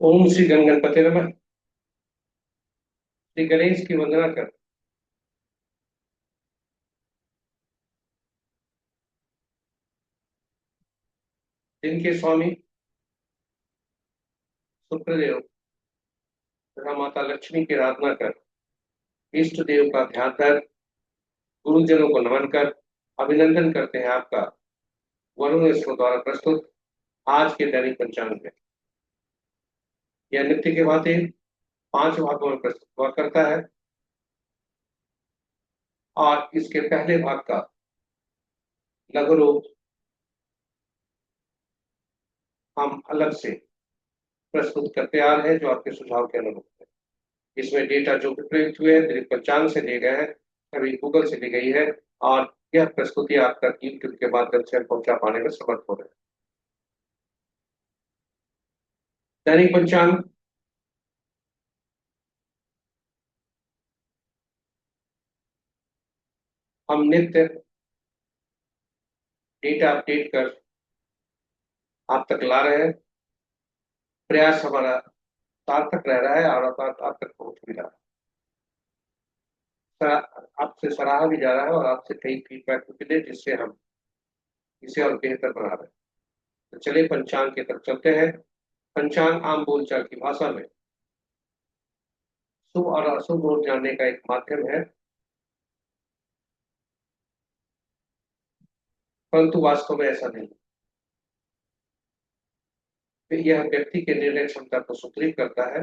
ओम श्री गणगणपति नमः। श्री गणेश की वंदना कर। जिनके स्वामी शुक्रदेव तथा माता लक्ष्मी की आराधना कर, इष्ट देव का ध्यान कर, गुरुजनों को नमन कर अभिनंदन करते हैं आपका वरुण ईश्वर द्वारा प्रस्तुत आज के दैनिक पंचांग में। यह नित्य के भांति 5 भागों में प्रस्तुत हुआ करता है और इसके पहले भाग का लघु रूप हम अलग से प्रस्तुत करते आ रहे हैं, जो आपके सुझाव के अनुरूप है। इसमें डेटा जो भी प्रयुक्त हुए हैं दैनिक पंचांग से लिए गए हैं, सभी गूगल से ली गई है और यह प्रस्तुति आप तक यूट्यूब के माध्यम से पहुंचा पाने में समर्थ हो रहे हैं। दैनिक पंचांग हम नित्य डेटा अपडेट कर आप तक ला रहे हैं। प्रयास हमारा सार्थक रह रहा है और आप तक पहुंच भी रहा है। आपसे सराहा भी जा रहा है और आपसे कई फीडबैक भी मिले, जिससे हम इसे और बेहतर बना रहे हैं। तो चलिए पंचांग की तरफ चलते हैं। पंचांग आम बोलचाल की भाषा में शुभ और अशुभ मुहूर्त जानने का एक माध्यम है, परंतु वास्तव में ऐसा नहीं। यह व्यक्ति के निर्णय क्षमता को सुदृढ़ करता है,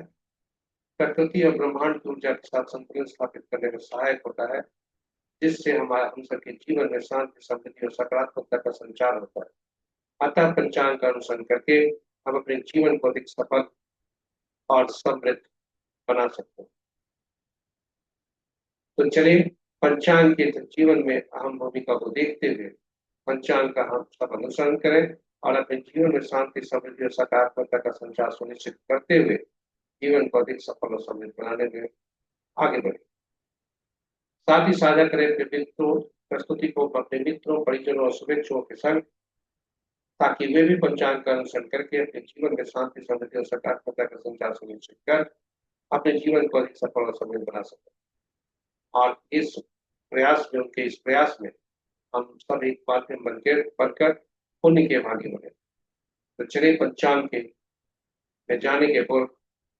प्रकृति और ब्रह्मांड की ऊर्जा के साथ संतुलन स्थापित करने में सहायक होता है, जिससे हमारे हम सबके जीवन में शांति, समृद्धि और सकारात्मकता का संचार होता है। अतः पंचांग का अनुसरण करके हम अपने जीवन को अधिक सफल और समृद्ध बना सकते हैं। तो चलिए पंचांग के जीवन में अहम भूमिका को देखते हुए पंचांग का हम सब अनुसरण करें और अपने जीवन में शांति, समृद्धि और सकारात्मकता का संचार सुनिश्चित करते हुए जीवन को अधिक सफल और समृद्ध बनाने में आगे बढ़े। साथ ही साझा करें अपने मित्रों प्रस्तुति को अपने मित्रों, परिजनों और शुभेच्छुओं के संग, ताकि वे भी पंचांग का अनुसरण करके अपने जीवन में शांति, समृद्धि और सकारात्मकता का संचार सुनिश्चित कर अपने जीवन को अधिक सफल और समृद्ध बना सकें। और इस प्रयास में, उनके इस प्रयास में हम सब एक माध्यम बनकर पुण्य के भागी बने। तो चलिए पंचांग के में जाने के पूर्व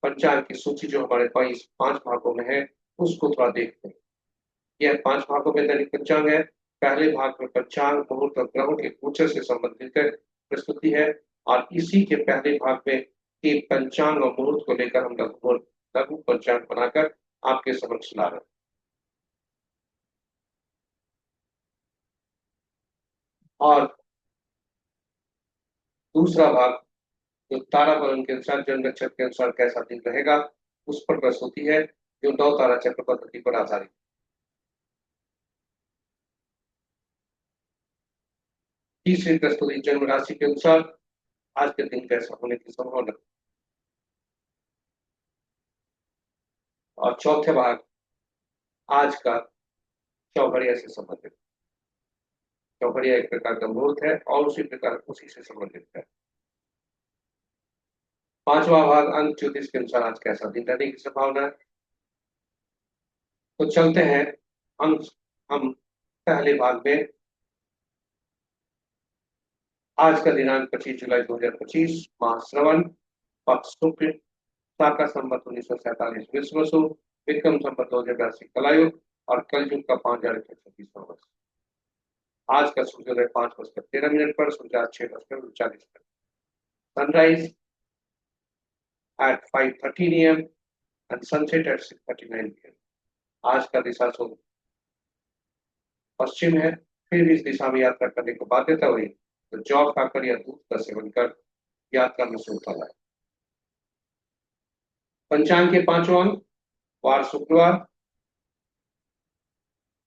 पंचांग की सूची जो हमारे पास 5 भागों में है उसको थोड़ा देखते हैं। यह 5 भागों में दैनिक पंचांग है। पहले भाग में पंचांग, मुहूर्त और ग्रहों के गोचर से संबंधित प्रस्तुति है और इसी के पहले भाग में कि पंचांग और मुहूर्त को लेकर हम लघु पंचांग बनाकर आपके समक्ष ला रहे हैं। और दूसरा भाग जो तारा बलन के अनुसार, जन्म नक्षत्र के अनुसार कैसा दिन रहेगा, उस पर प्रस्तुति है, जो 9 तारा चक्र पद्धति पर आधारित। तीसरी प्रस्तुति जन्म राशि के अनुसार आज के दिन कैसा होने की संभावना। और चौथे भाग आज का चौघड़िया से संबंधित। चौघड़िया एक प्रकार का मुहूर्त है और उसी प्रकार उसी से संबंधित है। पांचवा भाग अंक ज्योतिष के अनुसार आज कैसा दिन रहने की संभावना है। तो चलते हैं हम पहले भाग में। आज का दिनांक 25 जुलाई 2025, माह श्रवण, पक्ष शुक्ल, शाका संवत 1947 विश्वसु, विक्रम संवत 2082 कलायुग और कलयुग का 5136वां वर्ष। आज का सूर्योदय 5:13 पर, सूर्यास्त 6:39 sunrise at 5:13 a.m. and sunset at 6:39 p.m. आज का दिशा शुभ पश्चिम है। फिर भी इस दिशा में यात्रा करने को बाध्यता हुई तो जौ खाकर या दूध का सेवन कर यात्रा में शुभता लाए। पंचांग के 5वां अंक वार शुक्रवार,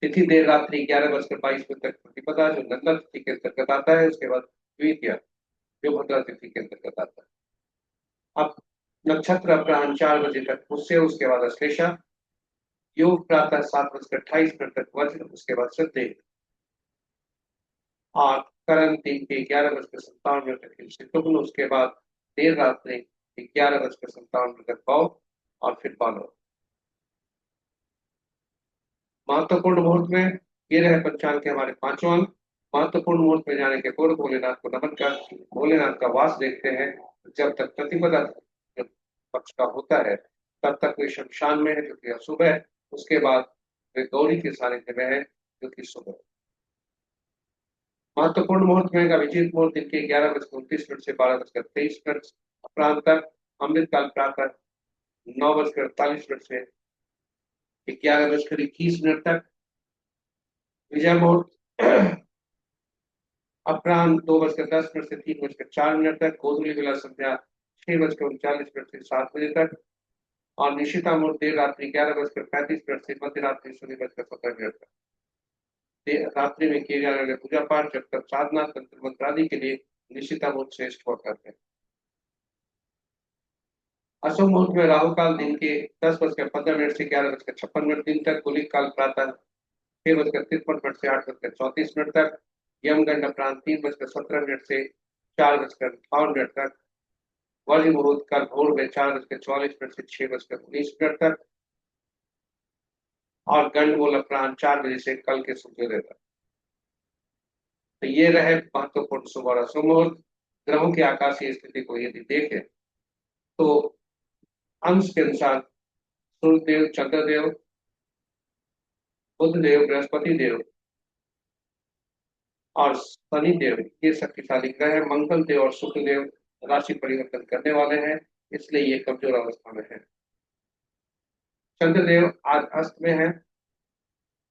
तिथि देर रात्रि 11:22 तक प्रतिपदा जो नंदा तिथि के अंतर्गत आता है। उसके बाद द्वितीया जो भद्रा तिथि के अंतर्गत आता है। अब नक्षत्र अपराह्न 4 बजे तक पुष्य, उसके बाद अश्लेषा, योग प्रातः 7:28 तक वज्र, उसके बाद सिद्धि और करण दिन के 11:57 तक शुक्ल, उसके बाद देर रात्रि 11:57 तक पाओ और फिर पालो। महत्वपूर्ण मुहूर्त में ये रहे पंचांग के हमारे पांचों अंक। महत्वपूर्ण मुहूर्त में जाने के पूर्व भोलेनाथ को नमन कर भोलेनाथ का वास देखते हैं। जब तक प्रतिपदा पक्ष का होता है तब तक वे शमशान में है, जो कि अशुभ है। उसके बाद वे गौरी के सानिध्य में है, जो कि शुभ है। महत्वपूर्ण मुहूर्त में अभिजीत मुहूर्त दिन के 11:29 से 12:23 अपराह्न तक। अमृत काल प्रातः 9:48 से 11:21 तक। विजय मुहूर्त अपराह्न 2:10 से 3:04 तक। गोधूली बेला संध्या 6:39 से 7 बजे तक। और निशिता मुहूर्त देर रात्रि 11:35 से मध्य रात्रि 0:17 तक। रात्रि में किए जाने वाले पूजा पाठ, जब तक साधना, तंत्र मंत्र आदि के लिए निशिता मुहूर्त श्रेष्ठ हुआ करते हैं। अशुभ मुहूर्त में राहु काल दिन के 10:15 से 11:56 दिन तक। गुलिक काल प्रातः 6:53 से 8:34 तक। यमगंड अपराह्न 3:17 से 4:58 तक। वज्र मुहूर्त कल भोर में 4:44 से 6:19 तक। और गंडमूल अपराह्न 4 बजे से कल के सूर्योदय तक। तो ये रहे महत्वपूर्ण शुभ और अशुभ मुहूर्त। ग्रहों की आकाशीय स्थिति को यदि देखें तो अंश के अनुसार सूर्यदेव, चंद्रदेव, बुधदेव, बृहस्पति देव और शनि देव ये शक्तिशाली ग्रह है। मंगल देव और शुक्र देव राशि परिवर्तन करने वाले हैं, इसलिए ये कमजोर अवस्था में है। चंद्रदेव आज अस्त में है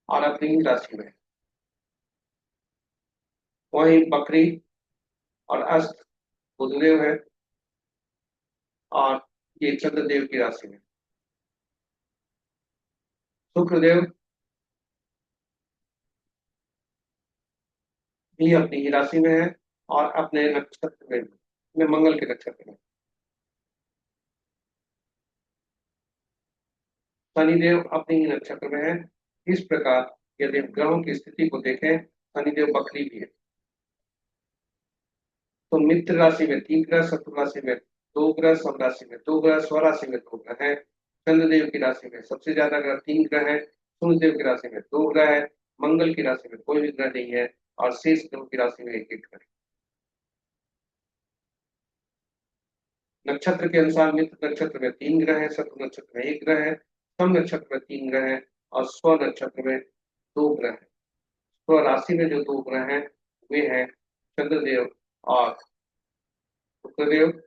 और अपनी राशि में है। वहीं बकरी और अस्त बुधदेव है और ये चंद्रदेव की राशि में। शुक्रदेव भी अपनी ही राशि में है और अपने नक्षत्र में मंगल के नक्षत्र में। शनिदेव अपने ही नक्षत्र में है। इस प्रकार यदि हम ग्रहों की स्थिति को देखें, शनिदेव बकरी भी है। तो मित्र राशि में 3 ग्रह, शत्रु राशि में 2 ग्रह, सम राशि में 2 ग्रह, स्वराशि में 2 ग्रह है। चंद्रदेव की राशि में सबसे ज्यादा ग्रह 3 ग्रह है। सूर्यदेव की राशि में 2 ग्रह है। मंगल की राशि में कोई भी ग्रह नहीं है और शेष ग्रहों की राशि में एक ग्रह है। नक्षत्र के अनुसार मित्र नक्षत्र में 3 ग्रह है, शत्रु नक्षत्र में 1 ग्रह है, सम नक्षत्र में 3 ग्रह है और स्व नक्षत्र में 2 ग्रह है। स्व राशि में जो 2 ग्रह हैं वे हैं चंद्रदेव और शुक्रदेव।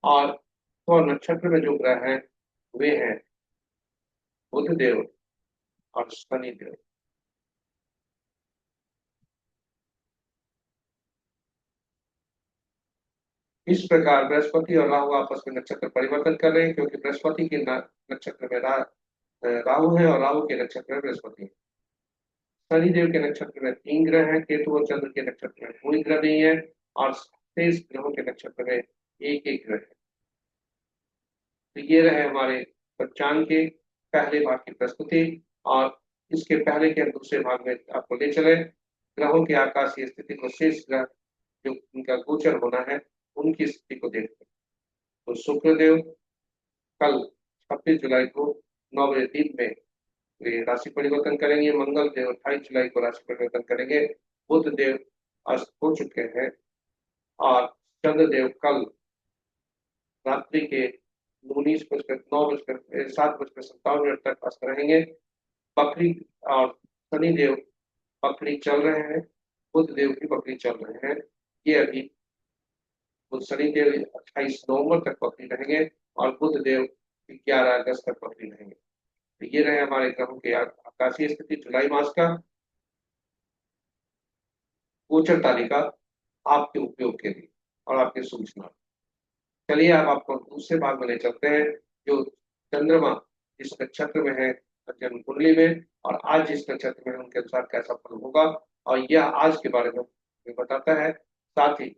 और स्व नक्षत्र में जो ग्रह हैं वे हैं बुधदेव और शनिदेव। इस प्रकार बृहस्पति और राहु आपस में नक्षत्र परिवर्तन कर रहे हैं, क्योंकि बृहस्पति के नक्षत्र में राहु है और राहु के नक्षत्र में बृहस्पति है। शनिदेव के नक्षत्र में 3 ग्रह हैं। केतु और चंद्र के नक्षत्र में कोई ग्रह नहीं है और शेष ग्रहों के नक्षत्र में एक एक ग्रह है। तो ये रहे हमारे पंचांग के पहले भाग की प्रस्तुति। और इसके पहले के हम दूसरे भाग में आपको ले चले ग्रहों की आकाशीय स्थिति को, शेष ग्रह जो उनका गोचर होना है उनकी स्थिति को देखते हैं। तो शुक्रदेव कल 26 जुलाई को 9 बजे 3 में वे राशि परिवर्तन करेंगे। मंगल देव 28 जुलाई को राशि परिवर्तन करेंगे। बुध देव अस्त हो चुके हैं और चंद्रदेव कल रात्रि के 7:57 तक अस्त रहेंगे। बकरी और शनिदेव बकरी चल रहे हैं, बुध देव भी बकरी चल रहे हैं। ये अभी तो शनिदेव 28 नवंबर तक बकरी रहेंगे और बुध देव 11 अगस्त तक बकरी रहेंगे। तो ये रहे हमारे ग्रहों के आकाशीय स्थिति जुलाई मास का गोचर तालिका आपके उपयोग के लिए और आपके सूचना। चलिए अब आपको दूसरे भाग में ले चलते हैं, जो चंद्रमा जिस नक्षत्र में है जन्म कुंडली में और आज जिस नक्षत्र में है उनके अनुसार कैसा फल होगा, और यह आज के बारे में हमें बताता है। साथ ही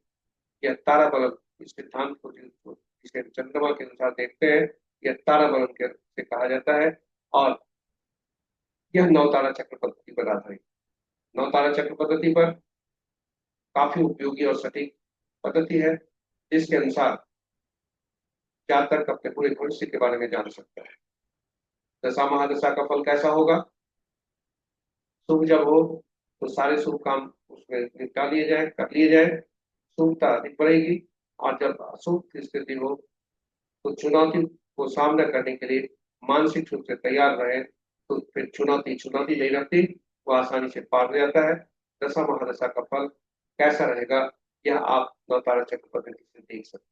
यह तारा बलम इस सिद्धांत को जिसे चंद्रमा के अनुसार देखते हैं, यह तारा बलम के से कहा जाता है। और यह नवतारा चक्र पद्धति पर आधारित। नवतारा चक्र पद्धति पर काफी उपयोगी और सटीक पद्धति है, जिसके अनुसार जातक अपने पूरे भविष्य के बारे में जान सकता है। दशा महादशा का फल कैसा होगा? शुभ जब हो तो सारे शुभ काम उसमें निपटा लिए जाए, कर लिए जाए, शुभता अधिक बढ़ेगी। और जब अशुभ की स्थिति हो तो चुनौती को सामना करने के लिए मानसिक रूप से तैयार रहे तो फिर चुनौती चुनौती नहीं रहती, वो आसानी से पार हो जाता है। दशा महादशा का फल कैसा रहेगा, यह आप नवतारा चक्र पद्धति से देख सकते हैं।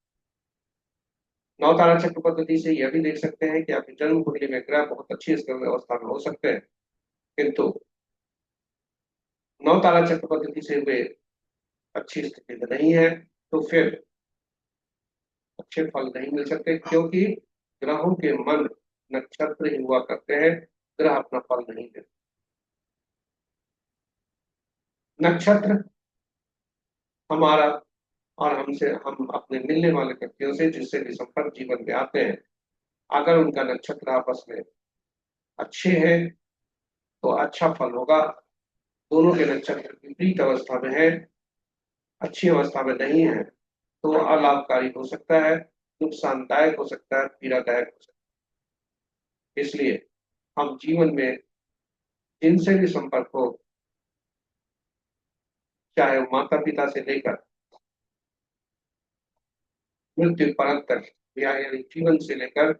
नवतारा चक्र पद्धति से यह भी देख सकते हैं कि आपकी जन्म कुंडली में ग्रह बहुत अच्छी अवस्था में हो सकते हैं, किंतु नवतारा चक्र पद्धति से वे अच्छी स्थिति में नहीं है तो फिर अच्छे फल नहीं मिल सकते, क्योंकि ग्रहों के मन नक्षत्र ही हुआ करते हैं, ग्रह अपना फल नहीं देते। नक्षत्र हमारा और हमसे, हम अपने मिलने वाले व्यक्तियों से जिससे भी संपर्क जीवन में आते हैं, अगर उनका नक्षत्र आपस में अच्छे हैं तो अच्छा फल होगा। दोनों के नक्षत्र विपरीत अवस्था में है, अच्छी अवस्था में नहीं है, तो अलाभकारी हो सकता है, नुकसानदायक हो सकता है, पीड़ादायक हो सकता है। इसलिए हम जीवन में जिनसे भी संपर्क हो, चाहे वो माता पिता से लेकर मृत्यु पर्यंत तक, या यानी जीवन से लेकर,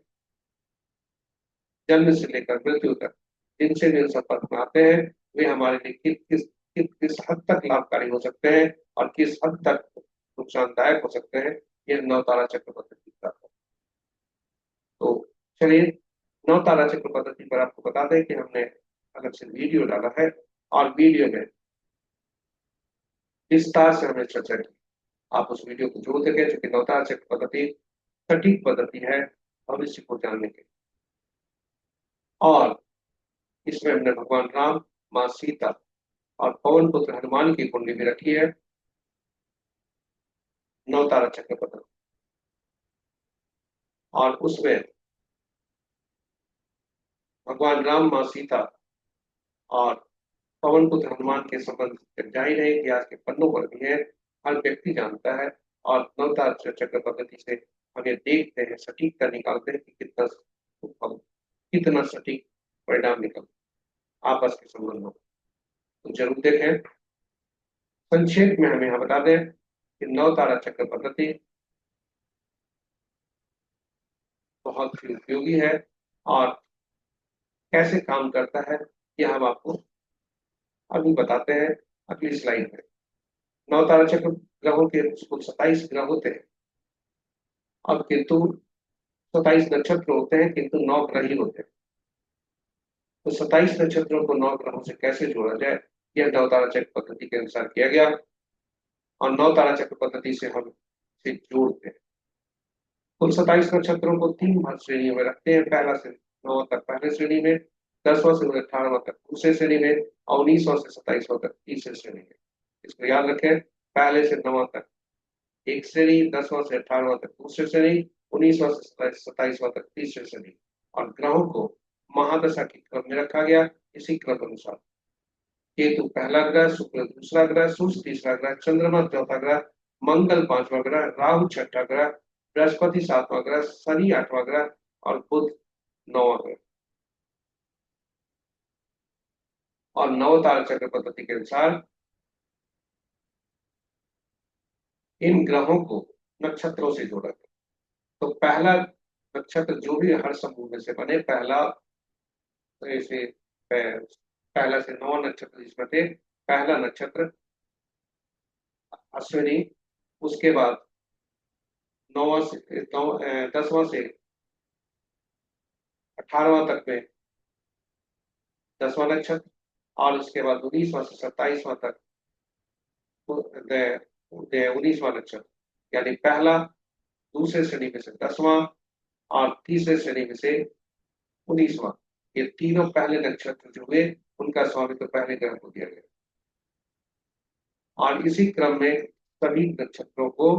जन्म से लेकर मृत्यु तक जिनसे भी संपर्क में आते हैं, वे हमारे लिए किस हद तक लाभकारी हो सकते हैं और किस हद तक नुकसानदायक हो सकते हैं, यह नवतारा चक्र पद्धति का है। तो चलिए, नवतारा चक्र पद्धति पर आपको बता दें कि हमने अलग से वीडियो डाला है और वीडियो में विस्तार से हमने चर्चा की। आप उस वीडियो को जरूर देखें, क्योंकि नवतारा चक्र पद्धति सटीक पद्धति है भविष्य को जानने के। और इसमें हमने भगवान राम, माँ सीता और पवन पुत्र हनुमान की कुंडली भी रखी है, नवतारा चक्र पद्धति। और उसमें भगवान राम, माँ सीता और पवन पुत्र हनुमान के संबंध जाहिर है कि आज के पन्नों पर भी है, हर व्यक्ति जानता है। और नवतारा चक्र पद्धति से हम ये देखते हैं, सटीकता निकालते हैं कि कितना सटीक परिणाम निकल आपस के संबंध में। तो जरूर देखें। संक्षेप में हमें यहाँ बता दें कि नवतारा चक्र पद्धति बहुत ही उपयोगी है और कैसे काम करता है यह हम आपको अभी बताते हैं अगली स्लाइड में। नवतारा चक्र ग्रहों के कुल 27 ग्रह होते हैं, अब किंतु 27 नक्षत्र होते हैं, किंतु 9 ग्रह ही होते हैं। तो 27 नक्षत्रों को 9 ग्रहों से कैसे जोड़ा जाए, यह नवतारा चक्र पद्धति के अनुसार किया गया। और नवतारा चक्र पद्धति से हम इसे जोड़ते हैं। कुल 27 नक्षत्रों को 3 भाग श्रेणियों में रखते हैं, पहला से 9 तक पहले श्रेणी में, 10वां से 18वां तक दूसरे श्रेणी में, और 19वां से 27वां तक तीसरे श्रेणी में। इसको याद रखें, पहले से 9वां तक एक श्रेणी, 10वां से 18वां तक दूसरी श्रेणी, 19वां से 27वां तक तीसरी श्रेणी। और ग्रहों को महादशा के क्रम में रखा गया, इसी क्रम अनुसार। केतु पहला ग्रह, शुक्र दूसरा ग्रह, सूर्य तीसरा ग्रह, चंद्रमा चौथा ग्रह, मंगल पांचवा ग्रह, राहु छठा ग्रह, बृहस्पति सातवां ग्रह, शनि आठवां ग्रह और बुध नौवां ग्रह। और नवतारा चक्र पद्धति के अनुसार इन ग्रहों को नक्षत्रों से जोड़ा गया। तो पहला नक्षत्र जो भी हर समूह में से बने, पहला से पहला से 9 नक्षत्र जिसमें थे, पहला नक्षत्र अश्विनी, उसके बाद 9वां से 10वां से 18वां तक में 10वां नक्षत्र, और उसके बाद 19वां से 27वां तक 19वां नक्षत्र। यानी पहला दूसरे श्रेणी में से 10वां और तीसरे श्रेणी में से 19वां। ये तीनों पहले नक्षत्र जो हुए उनका स्वामित्व पहले ग्रह को दिया गया। और इसी क्रम में सभी नक्षत्रों को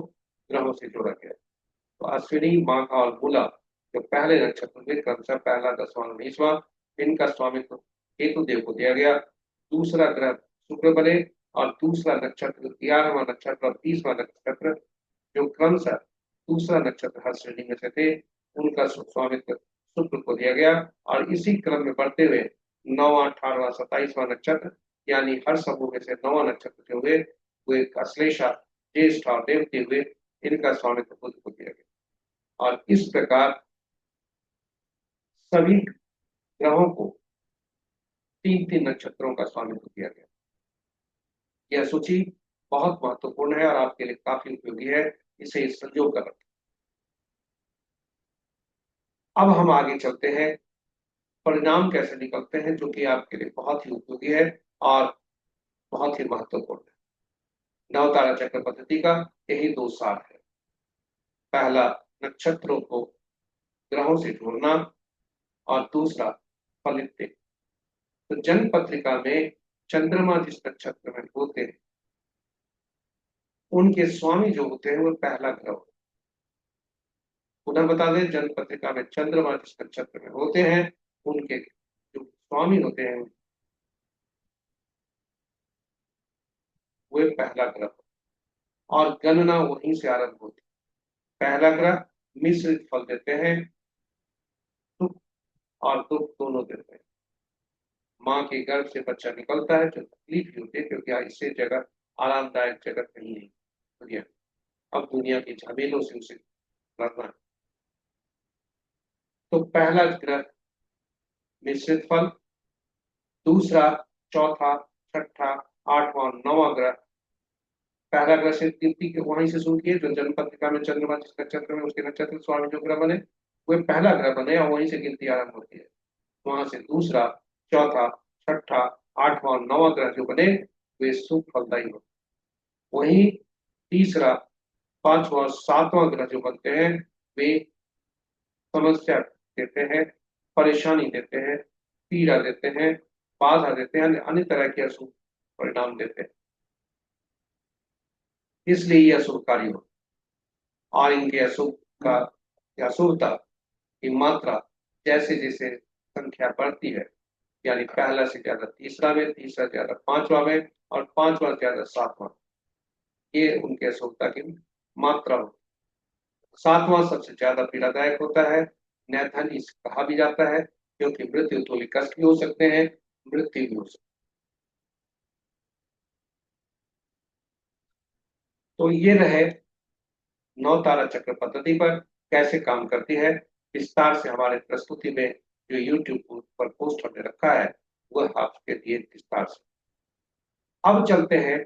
ग्रहों से जोड़ा गया। तो अश्विनी, माघ और मूला जो पहले नक्षत्र हुए, क्रमशः पहला, 10वां, 19वां, इनका स्वामित्व केतु देव को दिया गया। दूसरा ग्रह शुक्र बने और दूसरा नक्षत्र 11वां नक्षत्र और 30वां नक्षत्र जो क्रमशः दूसरा नक्षत्र हर श्रेणी में से थे, उनका स्वामित्व शुक्र को दिया गया। और इसी क्रम में बढ़ते हुए 9वां, 18वां, 27वां नक्षत्र, यानी हर समूह में से 9वां नक्षत्र जो हुए वे अश्लेषा, ज्येष्ठ और रेवती हुए। इनका स्वामित्व बुध को दिया गया। और इस प्रकार सभी ग्रहों को 3-3 नक्षत्रों का स्वामित्व दिया गया। यह सूची बहुत महत्वपूर्ण है और आपके लिए काफी उपयोगी है, इसे संजो कर रखें। अब हम आगे चलते हैं, परिणाम कैसे निकलते हैं, जो कि आपके लिए बहुत ही उपयोगी है और बहुत ही महत्वपूर्ण है। नवतारा चक्र पद्धति का यही 2 सार है। पहला, नक्षत्रों को ग्रहों से जोड़ना, और दूसरा, फलित देखना। तो जन्म पत्रिका में चंद्रमा जिस नक्षत्र में होते हैं, उनके स्वामी जो होते हैं वो पहला ग्रह होता है। पुनः बता दें, जन्म पत्रिका में चंद्रमा जिस नक्षत्र में होते हैं, उनके जो स्वामी होते हैं वे पहला ग्रह, और गणना वहीं से आरंभ होती है। पहला ग्रह मिश्रित फल देते हैं, सुख और दुख दोनों देते हैं। माँ के गर्भ से बच्चा निकलता है जो तकलीफ ही होती है, क्योंकि इससे जगह आरामदायक जगह कहीं नहीं दुनिया। अब दुनिया की झमेलों से उसे लड़ना है। तो पहला ग्रह मिश्रित फल, दूसरा, चौथा, छठा, 8वां, 9वां ग्रह। पहला ग्रह से गिनती के वहीं से शुरू किए, जो जन्म पत्रिका में चंद्रमा जिस नक्षत्र में उसके नक्षत्र स्वामी जो ग्रह बने वे पहला ग्रह बने, और वहीं से गिनती आरंभ होती है। वहां से दूसरा, चौथा, छठा, 8वां, 9वां ग्रह जो बने वे शुभ फलदायी होते। वहीं तीसरा, 5वां, 7वां ग्रह जो बनते हैं वे समस्या देते हैं, परेशानी देते हैं, पीड़ा देते हैं, बाधा देते हैं, अन्य तरह के अशुभ परिणाम देते हैं। इसलिए ये अशुभकारी हो, और इनके अशुभ का अशुभता की मात्रा जैसे जैसे संख्या बढ़ती है, यानी पहला से ज्यादा तीसरा में, तीसरा ज्यादा 5वां में, और 5वां ज्यादा 7वां, ये उनके अशुभता की मात्रा होती है। 7वां सबसे ज्यादा पीड़ादायक होता है, नैथन इसे कहा भी जाता है, क्योंकि मृत्यु तुल्य कष्ट भी हो सकते हैं, मृत्यु भी हो सकती है। तो ये रहे नौ तारा चक्र पद्धति पर कैसे काम करती है, विस्तार से हमारे प्रस्तुति में जो यूट्यूब पर पोस्ट हमने रखा है वह आपके लिए विस्तार से। अब चलते हैं,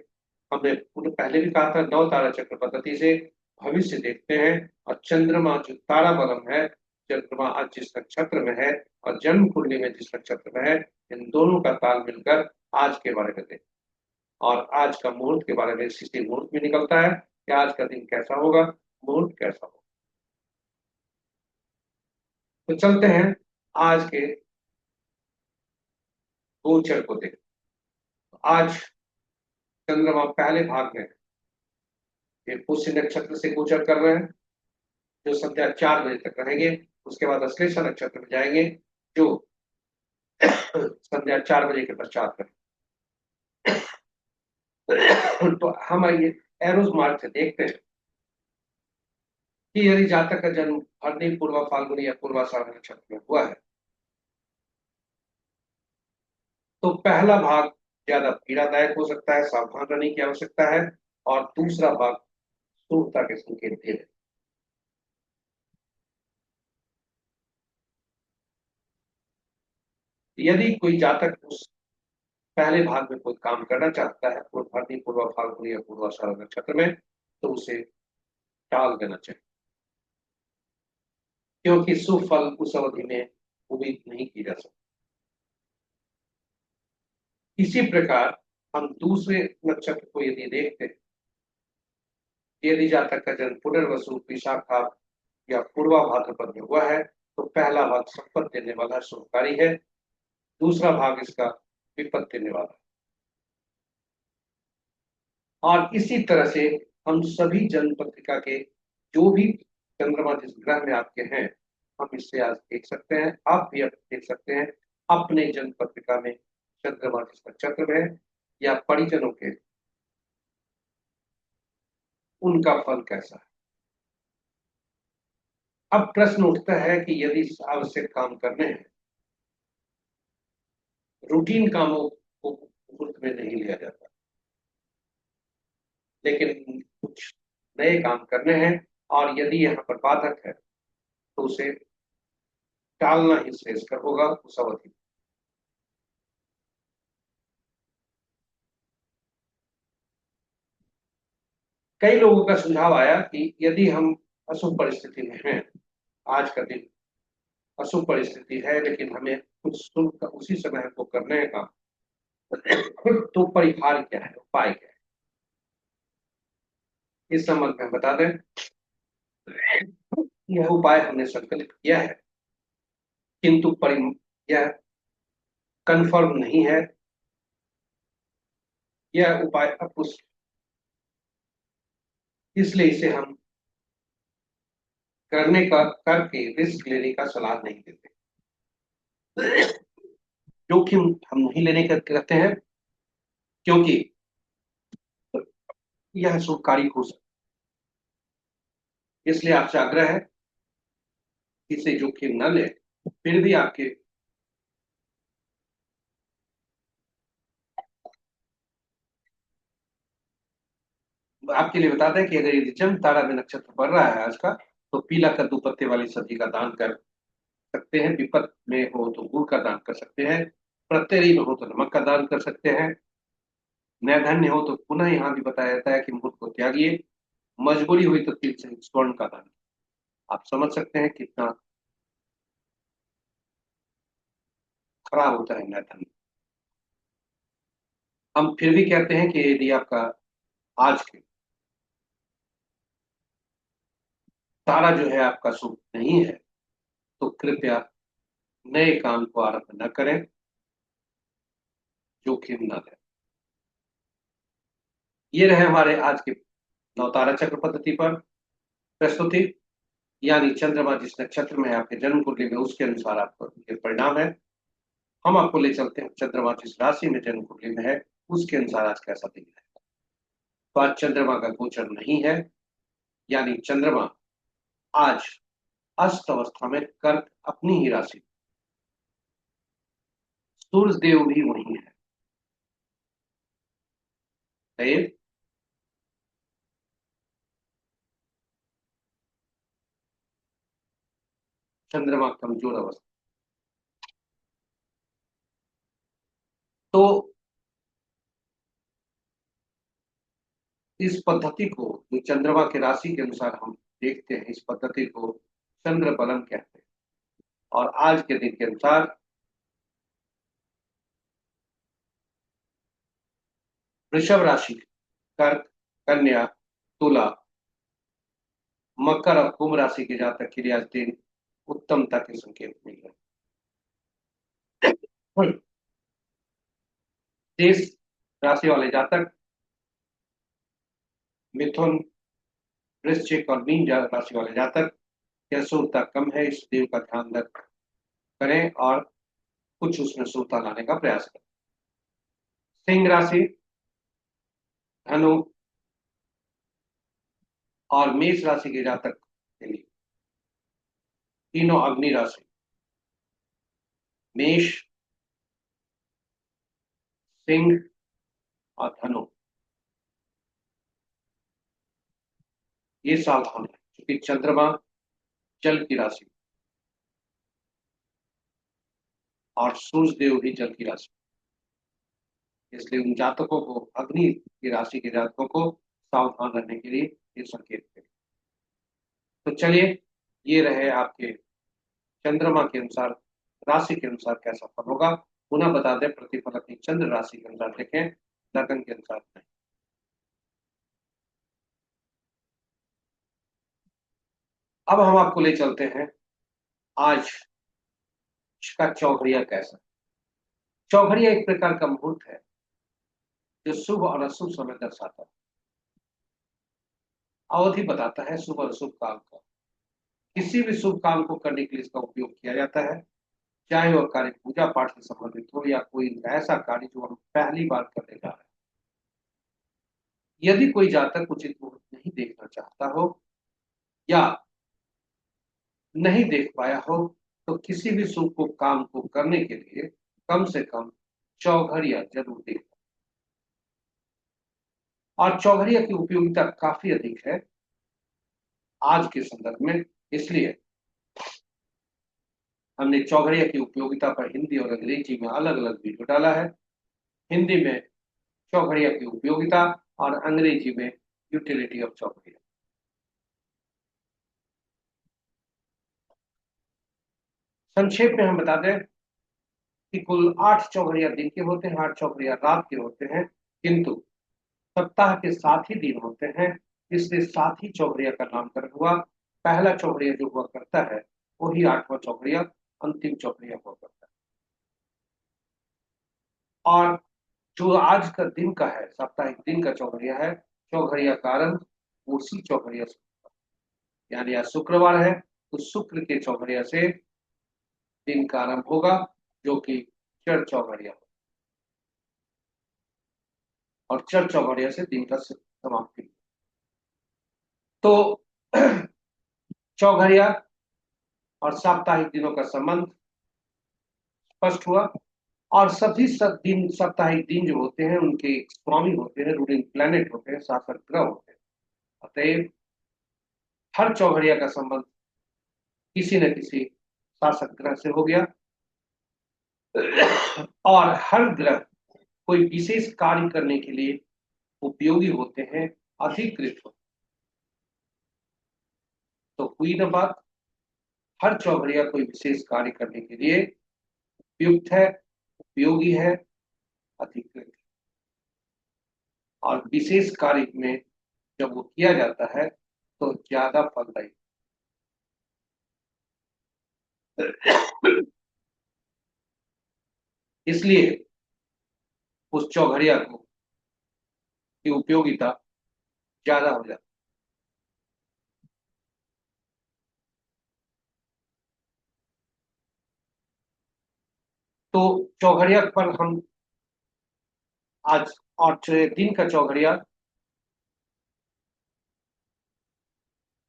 हमने पहले भी कहा था, नौ तारा चक्र पद्धति से भविष्य देखते हैं, और चंद्रमा जो तारा बलम है, चंद्रमा आज जिस नक्षत्र में है और जन्म कुंडली में जिस नक्षत्र में है, इन दोनों का ताल मिलकर आज के बारे में देखते, और आज का मुहूर्त के बारे में इसी मुहूर्त में निकलता है कि आज का दिन कैसा होगा, मुहूर्त कैसा होगा। तो चलते हैं आज के गोचर को देख। आज चंद्रमा पहले भाग में ये पुष्य नक्षत्र से गोचर कर रहे हैं, जो संध्या 4 बजे तक रहेंगे। उसके बाद अश्लेषा नक्षत्र में जाएंगे, जो संध्या 4 बजे के पश्चात करें। तो हम आइए एरोज मार्ग से देखते हैं कि यदि जातक का जन्म भरनी, पूर्वा फाल्गुनी या पूर्वाषाढ़ नक्षत्र में हुआ है, तो पहला भाग ज्यादा पीड़ादायक हो सकता है, सावधान रहने की आवश्यकता है, और दूसरा भाग शुभता के संकेत दे रहे। यदि कोई जातक उस पहले भाग में कोई काम करना चाहता है, पूर्व भरनी, पूर्वा फाल्गुनी या पूर्वाषाढ़ नक्षत्र में, तो उसे टाल देना चाहिए, क्योंकि शुभ फल उस अवधि में उम्मीद नहीं की जा सकती। इसी प्रकार हम दूसरे नक्षत्र को यदि देखते हैं, यदि जातक का जन्म पुनर्वसु, विशाखा या पूर्वा भाद्रपद में हुआ है, तो पहला भाग संपत्ति देने वाला शुभकारी है, दूसरा भाग इसका विपत्ति देने वाला है। और इसी तरह से हम सभी जन्म पत्रिका के जो भी चंद्रमा जिस ग्रह में आपके हैं, हम इससे आज देख सकते हैं, आप भी देख सकते हैं अपने जन्म पत्रिका में चंद्रमा जिस नक्षत्र में है, या परिजनों के उनका फल कैसा है। अब प्रश्न उठता है कि यदि आवश्यक काम करने हैं, रूटीन कामों को मुफ्त में नहीं लिया जाता, लेकिन कुछ नए काम करने हैं, और यदि यहाँ पर बाधक है तो उसे टालना ही श्रेष्ठ होगा उस अवधि। कई लोगों का सुझाव आया कि यदि हम अशुभ परिस्थिति में हैं, आज का दिन अशुभ परिस्थिति है, लेकिन हमें कुछ शुभ का उसी समय हमको करने का, तो परिहार क्या है, उपाय क्या है, इस संबंध में बता दें। यह उपाय हमने संकलित किया है, किंतु यह कंफर्म नहीं है। यह उपाय अब उस इसलिए इसे हम करने का करके रिस्क लेने का सलाह नहीं देते। जोखिम हम नहीं लेने का कहते हैं, क्योंकि यह शुभकारी हो सकता है। इसलिए आपसे आग्रह है कि इसे जोखिम न ले। फिर भी आपके लिए बता दें कि अगर यदि चंद्र तारा में नक्षत्र बढ़ रहा है आज का, तो पीला कद्दू पत्ते वाली सब्जी का दान कर सकते हैं। विपत में हो तो गुड़ का दान कर सकते हैं। प्रत्ययी में हो तो नमक का दान कर सकते हैं। नैर्धन्य हो तो पुनः यहाँ भी बताया जाता है कि मुल्क को त्यागिए। मजबूरी हुई तो तिल से स्वर्ण का दान। आप समझ सकते हैं कितना खराब होता है नैर्धन्य। हम फिर भी कहते हैं कि यदि आपका आज के तारा जो है आपका शुभ नहीं है, तो कृपया नए काम को आरंभ न करें, जोखिम न लें। ये रहे हमारे आज के नवतारा चक्र पद्धति पर प्रस्तुति, यानी चंद्रमा जिस नक्षत्र में है आपके जन्म कुंडली में, उसके अनुसार आपको ये परिणाम है। हम आपको ले चलते हैं चंद्रमा जिस राशि में जन्म कुंडली में है, उसके अनुसार आज कैसा दिन है। तो आज चंद्रमा का गोचर नहीं है, यानी चंद्रमा आज अस्त अवस्था में कर्क अपनी ही राशि, सूर्य देव भी वही है। सही? चंद्रमा कमजोर अवस्था। तो इस पद्धति को, जो चंद्रमा की राशि के अनुसार हम देखते हैं, इस पद्धति को चंद्र बलम कहते हैं। और आज के दिन के अनुसार वृषभ राशि, कर्क, कन्या, तुला, मकर और कुंभ राशि के जातक के लिए आज दिन उत्तमता के संकेत मिल रहे हैं। शेष राशि वाले जातक, मिथुन, वृश्चिक और मीन राशि वाले जातक, यह शुभता कम है, इस देव का ध्यान रख करें और कुछ उसमें शुभता लाने का प्रयास करें। सिंह राशि, धनु और मेष राशि के जातक के लिए, तीनों अग्नि राशि, मेष, सिंह और धनु, ये सावधान है, क्योंकि चंद्रमा जल की राशि और सूर्य देव भी जल की राशि, इसलिए उन जातकों को, अग्नि की राशि के जातकों को सावधान रहने के लिए ये संकेत है। तो चलिए, ये रहे आपके चंद्रमा के अनुसार, राशि के अनुसार कैसा फल होगा। पुनः बता दें, प्रतिफल अपनी चंद्र राशि के अनुसार देखें, लगन के अनुसार नहीं। अब हम आपको ले चलते हैं आज का चौघड़िया कैसा। चौघड़िया एक प्रकार का मुहूर्त है जो शुभ और अशुभ समय दर्शाता है, अवधि बताता है शुभ और अशुभ काल का। किसी भी शुभ काम को करने के लिए इसका उपयोग किया जाता है, चाहे वह कार्य पूजा पाठ से संबंधित हो या कोई ऐसा कार्य जो हम पहली बार करने जा रहे हैं। यदि कोई जातक उचित मुहूर्त नहीं देखना चाहता हो, या नहीं देख पाया हो तो किसी भी शुभ को काम को करने के लिए कम से कम चौघड़िया जरूर देख। और चौघड़िया की उपयोगिता काफी अधिक है आज के संदर्भ में, इसलिए हमने चौघड़िया की उपयोगिता पर हिंदी और अंग्रेजी में अलग अलग वीडियो डाला है। हिंदी में चौघड़िया की उपयोगिता और अंग्रेजी में यूटिलिटी ऑफ चौघड़िया। संक्षेप में हम बता दें कि कुल 8 चौघड़िया दिन के होते हैं, 8 चौघड़िया रात के होते हैं, किंतु सप्ताह के 7 ही दिन होते हैं, इसलिए 7 ही चौघड़िया का नामकरण हुआ। पहला चौघड़िया जो हुआ करता है वही 8वां चौघड़िया अंतिम चौघड़िया हुआ करता है। और जो आज का दिन का है, साप्ताहिक दिन का चौघड़िया है, चौघड़िया का आरंभ उसी चौघड़िया से, यानी आज शुक्रवार है तो शुक्र के चौघड़िया से दिन का आरंभ होगा, जो कि चर चौघड़िया, और चर चौघड़िया से दिन का समाप्ति। तो चौघड़िया और साप्ताहिक दिनों का संबंध स्पष्ट हुआ। और सभी सब दिन, साप्ताहिक दिन जो होते हैं उनके स्वामी होते हैं, रूलिंग प्लैनेट होते हैं, शासक ग्रह होते हैं। अतएव हर चौघड़िया का संबंध किसी न किसी शासक ग्रह से हो गया, और हर ग्रह कोई विशेष कार्य करने के लिए उपयोगी होते हैं, अधिकृत होते हैं। तो हुई ना बात, हर चौघड़िया कोई विशेष कार्य करने के लिए उपयुक्त है, उपयोगी है, अधिकृत है। और विशेष कार्य में जब वो किया जाता है तो ज्यादा फलदायी। इसलिए उस चौघड़िया को की उपयोगिता ज्यादा हो जाती। तो चौघड़िया पर हम आज, और दिन का चौघड़िया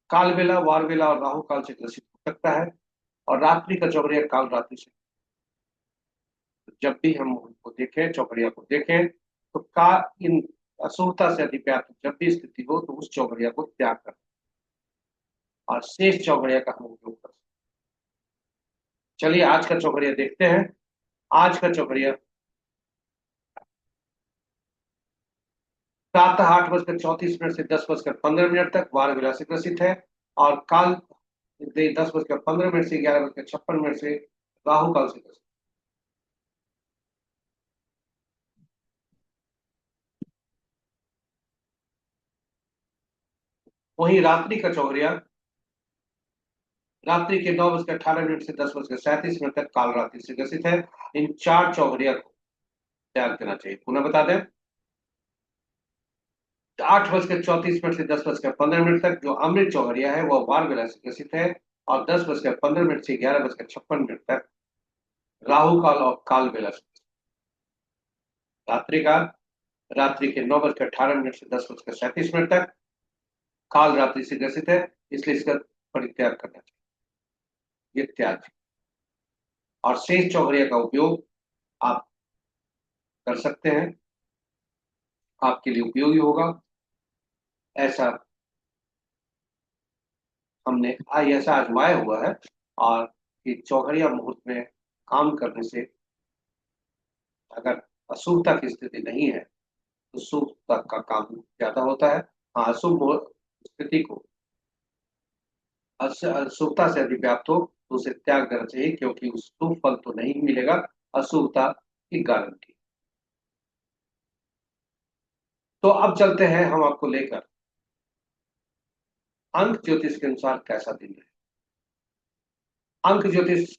काल बेला, वार बेला और राहु काल से ग्रसित हो सकता है, और रात्रि का चौघड़िया काल रात्रि से। जब भी हम उनको देखें, चौघड़िया को देखें, तो का इन अशुभता से अधिव्याप्त जब भी स्थिति हो तो उस चौघड़िया को त्याग कर और शेष चौघड़िया का हम उपयोग कर। चलिए आज का चौघड़िया देखते हैं। आज का चौघड़िया प्रातः 8:34 से 10:15 तक वार बेला से ग्रसित है, और काल 10:15 से 11:56 से राहु काल से ग्रसित। वहीं रात्रि का चौघड़िया रात्रि के 9:18 से 10:37 तक काल रात्रि से ग्रसित है। इन 4 चौघड़िया को त्याग देना चाहिए। पुनः बता दें, 8:34 से 10:15 तक जो अमृत चौघड़िया है वह वार बेला से ग्रसित है, और 10:15 से 11:56 तक राहु काल और काल बेला से। रात्रि काल रात्रि के 9:18 से 10:37 तक काल रात्रि से ग्रसित है, इसलिए इसका परित्याग करना चाहिए, ये त्याग। और शेष चौघड़िया का उपयोग आप कर सकते हैं, आपके लिए उपयोगी होगा। ऐसा हमने ऐसा आजमाया हुआ है, और ये चौघड़िया मुहूर्त में काम करने से अगर अशुभता की स्थिति नहीं है तो शुभता का काम ज्यादा होता है। हाँ, अशुभ स्थिति को अशुभता से यदि व्याप्त हो तो उसे त्याग देना चाहिए, क्योंकि उस शुभ फल तो नहीं मिलेगा, अशुभता की गारंटी। तो अब चलते हैं हम आपको लेकर अंक ज्योतिष के अनुसार कैसा दिन है। अंक ज्योतिष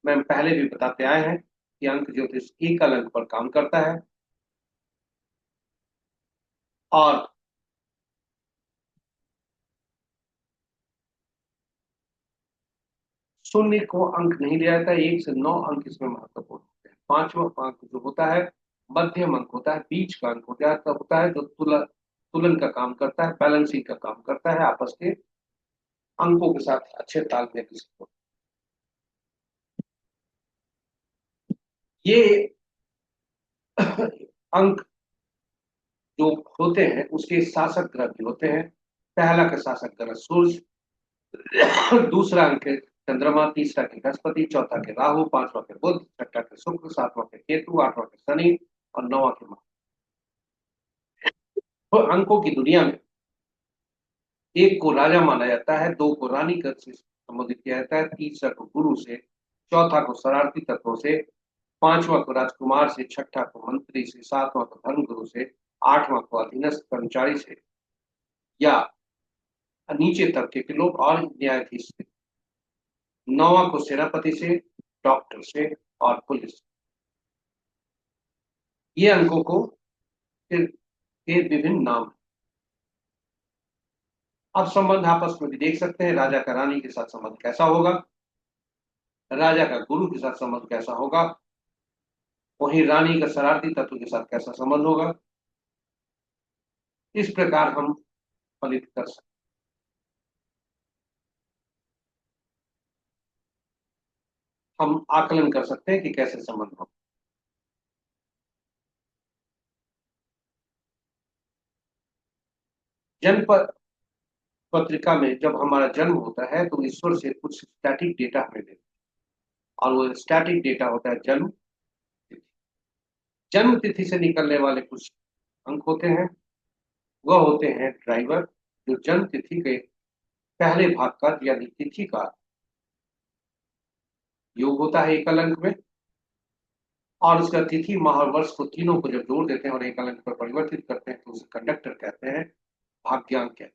में हम पहले भी बताते आए हैं कि अंक ज्योतिष एकल अंक पर काम करता है, और शून्य को अंक नहीं लिया जाता है। 1 से 9 अंक इसमें महत्वपूर्ण होते हैं। 5वां अंक जो होता है मध्यम अंक होता है, बीच का अंक होता है जो तुलन का काम करता है, बैलेंसिंग का काम करता है आपस के अंकों के साथ अच्छे तालमेल से हो। ये अंक जो होते हैं उसके शासक ग्रह भी होते हैं। पहला का शासक ग्रह सूर्य, दूसरा अंक है चंद्रमा, तीसरा के बृहस्पति, चौथा के राहु, पांचवा के बुध, छठा के शुक्र, सातवां के केतु, आठवां के शनि और नौवां के मंगल। तो अंकों की दुनिया में एक को राजा माना जाता है, दो को रानी गण से संबोधित किया जाता है, तीसरा को गुरु से, चौथा को शरारती तत्वों से, पांचवा को राजकुमार से, छठा को मंत्री से, सातवां को धर्मगुरु से, आठवां को अधीनस्थ कर्मचारी से या नीचे तबके के लोग और न्यायाधीश से, नौवां को सेनापति से, डॉक्टर से और पुलिस। ये अंकों को के विभिन्न नाम हैं। अब संबंध आपस में भी देख सकते हैं, राजा का रानी के साथ संबंध कैसा होगा, राजा का गुरु के साथ संबंध कैसा होगा, वहीं रानी का शरारती तत्व के साथ कैसा संबंध होगा। इस प्रकार हम फलित कर सकते, हम आकलन कर सकते हैं कि कैसे संबंध हो। जन्म पत्रिका में जब हमारा जन्म होता है तो ईश्वर से कुछ स्टैटिक डेटा हमें देते हैं, और वो स्टैटिक डेटा होता है जन्म तिथि। जन्म तिथि से निकलने वाले कुछ अंक होते हैं, वह होते हैं ड्राइवर, जो जन्म तिथि के पहले भाग का यानी तिथि का योग होता है एकल अंक में, और उसका तिथि माह और वर्ष को तीनों को जब जोड़ देते हैं और एकल अंक पर परिवर्तित करते हैं तो उसे कंडक्टर कहते हैं, भाग्यांक कहते हैं।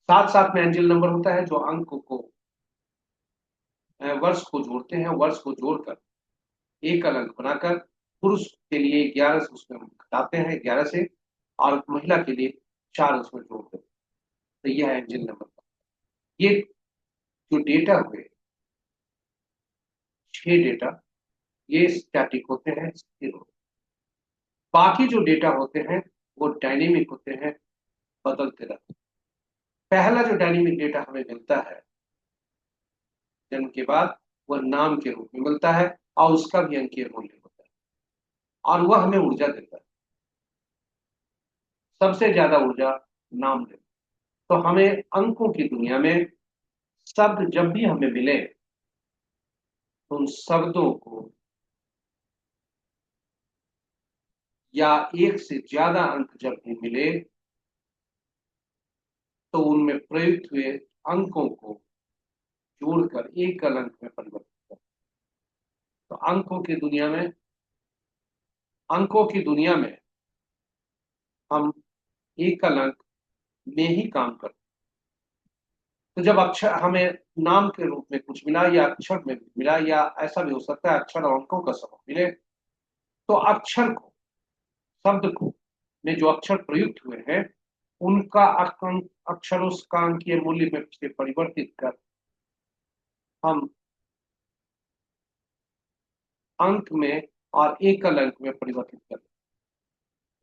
साथ साथ में एंजल नंबर होता है जो अंक को वर्ष को जोड़ते हैं, वर्ष को जोड़कर एकल अंक बनाकर पुरुष के लिए 11 से उसमें घटाते हैं, 11 से, और महिला के लिए 4 उसमें जोड़ देते हैं। तो यह है एंजल नंबर। ये जो डेटा हुए 6 डेटा, ये स्टैटिक होते हैं, स्थिर होते हैं। बाकी जो डेटा होते हैं वो डायनेमिक होते हैं, बदलते रहते हैं। पहला जो डायनेमिक डेटा हमें मिलता है जन्म के बाद, वह नाम के रूप में मिलता है और उसका भी अंकीय मूल्य होता है, और वह हमें ऊर्जा देता है। सबसे ज्यादा ऊर्जा नाम देता है। तो हमें अंकों की दुनिया में शब्द जब भी हमें मिले तो उन शब्दों को या एक से ज्यादा अंक जब भी मिले तो उनमें प्रयुक्त हुए अंकों को जोड़कर एकल अंक में परिवर्तित करें। तो अंकों की दुनिया में हम एकल अंक में ही काम करते हैं। तो जब अक्षर हमें नाम के रूप में कुछ मिला या अक्षर में मिला, या ऐसा भी हो सकता है अक्षर और अंकों का समूह मिले, तो अक्षर को, शब्द को में जो अक्षर प्रयुक्त हुए हैं उनका अक्षरों का अंकीय मूल्य में से परिवर्तित कर हम अंक में और एकल अंक में परिवर्तित करें।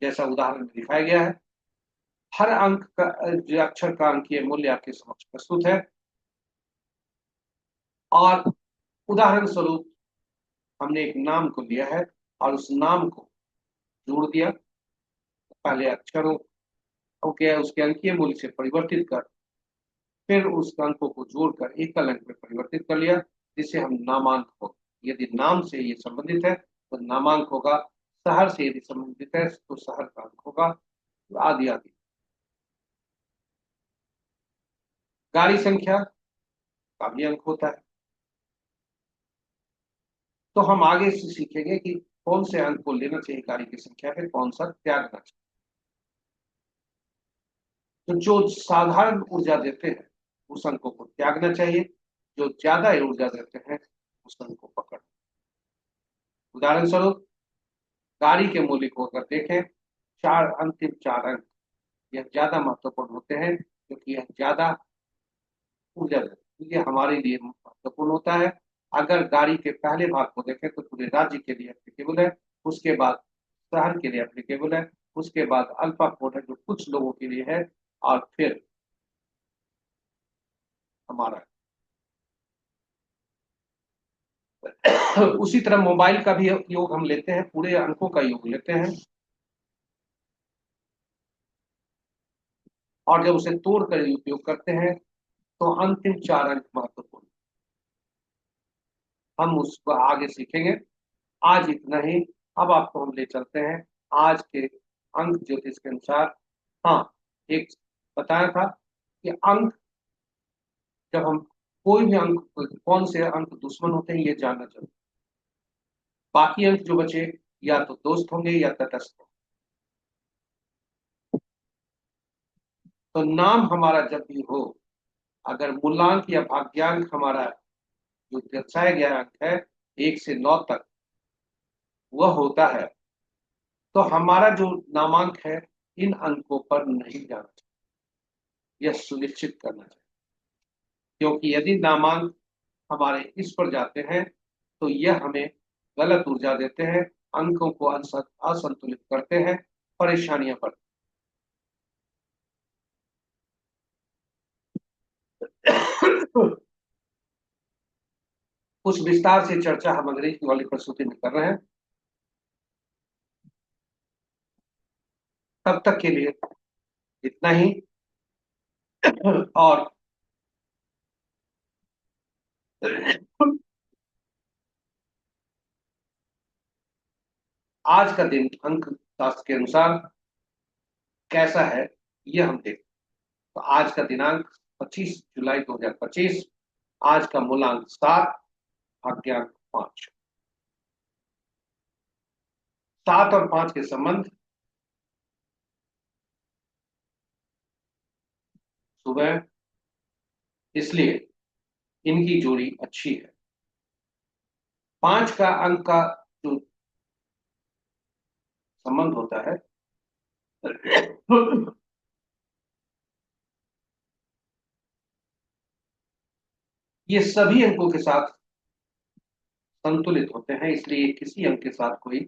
जैसा उदाहरण में दिखाया गया है, हर अंक का जो अक्षर का अंकीय मूल्य आपके समक्ष प्रस्तुत है, और उदाहरण स्वरूप हमने एक नाम को लिया है और उस नाम को जोड़ दिया, पहले अक्षरों के उसके अंकीय मूल्य से परिवर्तित कर फिर उस अंकों को जोड़कर एकल अंक में परिवर्तित कर लिया, जिसे हम नामांक हो। यदि नाम से ये संबंधित है तो नामांक होगा, शहर से यदि संबंधित है तो शहर का अंक होगा, आदि आदि। गाड़ी संख्या का भी अंक होता है। तो हम आगे से सीखेंगे कि कौन से अंक को लेना चाहिए गाड़ी की संख्या पे, कौन सा त्यागना चाहिए। तो जो साधारण ऊर्जा देते हैं उस अंकों को त्यागना चाहिए, जो ज्यादा ऊर्जा देते हैं उस अंक को पकड़। उदाहरण स्वरूप गाड़ी के मूल्य को अगर देखें, अंतिम 4 अंक यह ज्यादा महत्वपूर्ण होते हैं क्योंकि यह ज्यादा ऊर्जा देते हैं, ये हमारे लिए महत्वपूर्ण होता है। अगर गाड़ी के पहले भाग को देखें तो पूरे राज्य के लिए एप्लीकेबल है, उसके बाद शहर के लिए एप्लीकेबल है, उसके बाद अल्फा कोड है जो कुछ लोगों के लिए है, और फिर हमारा उसी तरह मोबाइल का भी योग हम लेते हैं, पूरे अंकों का योग लेते हैं, और जब उसे तोड़ कर उपयोग करते हैं तो अंतिम 4 अंक महत्वपूर्ण, हम उसको आगे सीखेंगे। आज इतना ही। अब आपको हम ले चलते हैं आज के अंक ज्योतिष के अनुसार। हाँ, एक बताया था कि अंक, जब हम कोई भी अंक, कौन से अंक दुश्मन होते हैं ये जानना जरूरी। बाकी अंक जो बचे या तो दोस्त होंगे या तटस्थ होंगे। तो नाम हमारा जब भी हो, अगर मूलांक या भाग्यांक हमारा जो दर्शाया गया अंक है 1 से 9 तक वह होता है, तो हमारा जो नामांक है इन अंकों पर नहीं जाना चाहिए, यह सुनिश्चित करना चाहिए। क्योंकि यदि नामांक हमारे इस पर जाते हैं तो यह हमें गलत ऊर्जा देते हैं, अंकों को असंतुलित करते हैं, परेशानियां बढ़ती हैं। कुछ विस्तार से चर्चा हम अंग्रेजी वाली प्रस्तुति में कर रहे हैं। तब तक के लिए इतना ही। और आज का दिन अंक शास्त्र के अनुसार कैसा है यह हम देखते हैं। तो आज का दिनांक 25 जुलाई 2025। आज का मूलांक 7, भाग्यांक 5। 7 और 5 के संबंध सुबह, इसलिए इनकी जोड़ी अच्छी है। 5 का अंक का जो संबंध होता है ये सभी अंकों के साथ संतुलित होते हैं, इसलिए किसी अंक के साथ कोई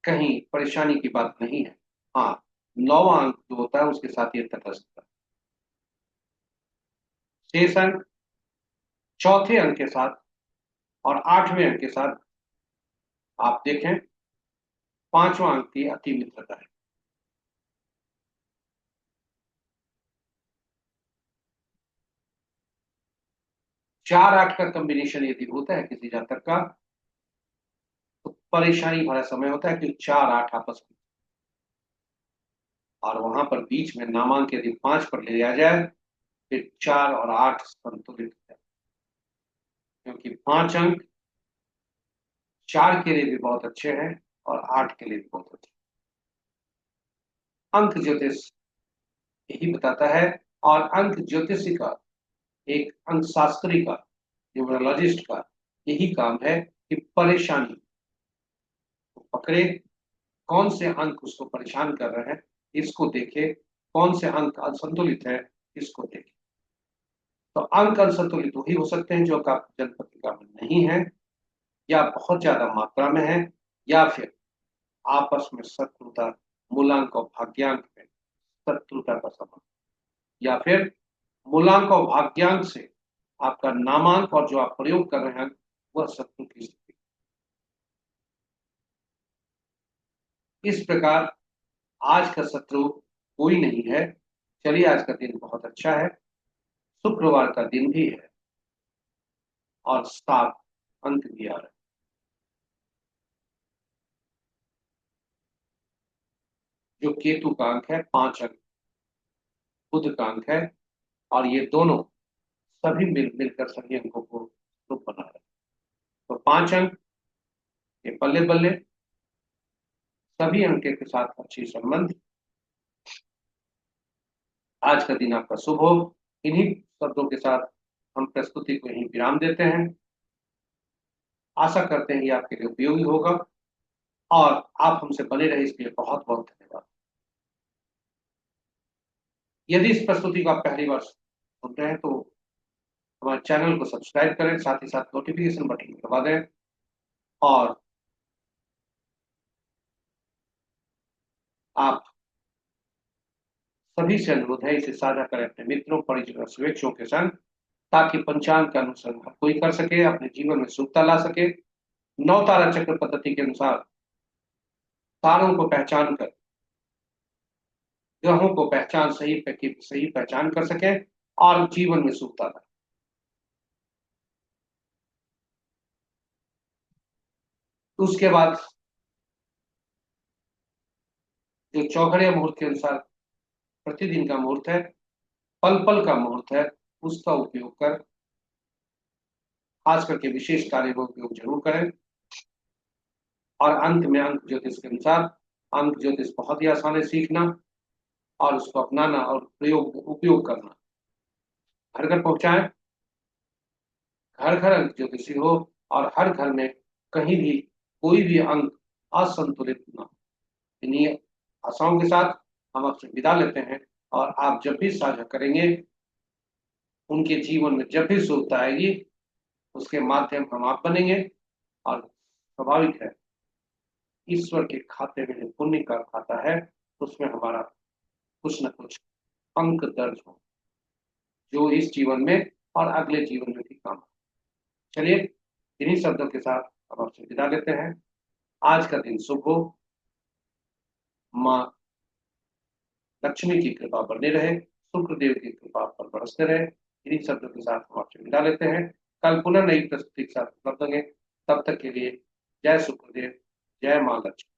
कहीं परेशानी की बात नहीं है। हाँ, 9वां अंक जो होता है उसके साथ ये तटस्थ है। शेष अंक चौथे अंक के साथ और 8वें अंक के साथ आप देखें, 5वां अंक की अति मित्रता है। 4-8 का कॉम्बिनेशन यदि होता है किसी जातक का तो परेशानी भरा समय होता है, कि 4-8 आपस में, और वहां पर बीच में नामांक यदि 5 पर ले लिया जाए फिर 4 और 8 संतुलित है। क्योंकि 5 अंक 4 के लिए भी बहुत अच्छे हैं और 8 के लिए भी बहुत अच्छे हैं। अंक ज्योतिष यही बताता है, और अंक ज्योतिषी का, एक अंक शास्त्री का, न्यूमरोलॉजिस्ट का यही काम है कि परेशानी को पकड़े, कौन से अंक उसको परेशान कर रहे हैं इसको देखे, कौन से अंक असंतुलित है इसको देखे। तो अंक असंतुलित वही हो सकते हैं जो का जन्म पत्रिका में नहीं है, या बहुत ज्यादा मात्रा में है, या फिर आपस में शत्रुता, मूलांक और भाग्यांक में शत्रुता का संबंध, या फिर मूलांक और भाग्यांक से आपका नामांक और जो आप प्रयोग कर रहे हैं वह शत्रु की स्थिति। इस प्रकार आज का शत्रु कोई नहीं है। चलिए, आज का दिन बहुत अच्छा है, शुक्रवार का दिन भी है और 7 अंक भी आ रहे हैं। जो केतु का अंक है 5 अंक, बुध का अंक है, और ये दोनों सभी मिलकर सभी अंकों को शुभ बना रहे हैं। तो 5 अंक ये बल्ले बल्ले, सभी अंक के साथ अच्छी संबंध। आज का दिन आपका शुभ हो। इन्हीं शब्दों के साथ हम प्रस्तुति को यहीं विराम देते हैं। आशा करते हैं ये आपके लिए उपयोगी होगा, और आप हमसे बने रहे इसके लिए बहुत बहुत धन्यवाद। यदि इस प्रस्तुति को आप पहली बार सुन रहे हैं तो हमारे चैनल को सब्सक्राइब करें, साथ ही साथ नोटिफिकेशन बटन को दबा दें, और आप सभी से अनुरोध है इसे साझा करें अपने मित्रों, परिजनों, शुभेच्छुओं के संग, ताकि पंचांग का अनुसरण हर कोई कर सके, अपने जीवन में शुभता ला सके। नौ तारा चक्र पद्धति के अनुसार तारों को पहचान कर, ग्रहों को पहचान सही पहचान कर सके और जीवन में शुभता लाए। उसके बाद जो चौघड़िया मुहूर्त के अनुसार प्रतिदिन का मुहूर्त है, पल पल का मुहूर्त है, उसका उपयोग कर खास करके विशेष कार्य का उपयोग जरूर करें। और अंत में अंक ज्योतिष के अनुसार अंक ज्योतिष बहुत ही आसान है सीखना और उसको अपनाना और प्रयोग उपयोग करना। घर घर पहुंचाएं, घर घर अंक ज्योतिषी हो और हर घर में कहीं भी कोई भी अंक असंतुलित ना हो। इन्हीं आशाओं के साथ हम आपसे विदा लेते हैं, और आप जब भी साझा करेंगे, उनके जीवन में जब भी शुभता आएगी, उसके माध्यम हम आप बनेंगे। और स्वाभाविक है, ईश्वर के खाते में जो पुण्य का खाता है, उसमें हमारा कुछ न कुछ अंक दर्ज हो, जो इस जीवन में और अगले जीवन में भी काम आए। चलिए, इन्हीं शब्दों के साथ हम आपसे विदा लेते हैं। आज का दिन शुभ हो, माँ लक्ष्मी की कृपा बनी रहे, शुक्रदेव की कृपा पर बरसते रहे। इन्हीं शब्दों के साथ हम आपसे विदा लेते हैं। कल पुनः नई प्रस्तुति के साथ उपलब्ध होंगे। तब तक के लिए जय शुक्रदेव, जय माँ लक्ष्मी।